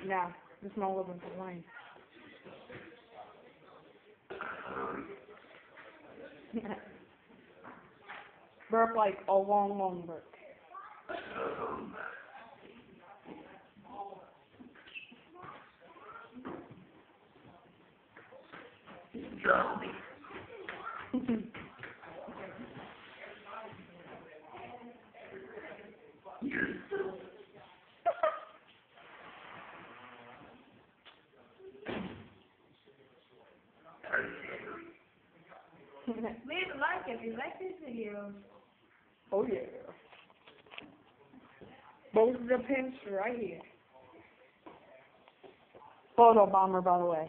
Nah, this one wasn't for mine. Burp like a long, long burp. Leave a like if you like this video. Oh yeah. Both of the pins right here. Photo bomber, by the way.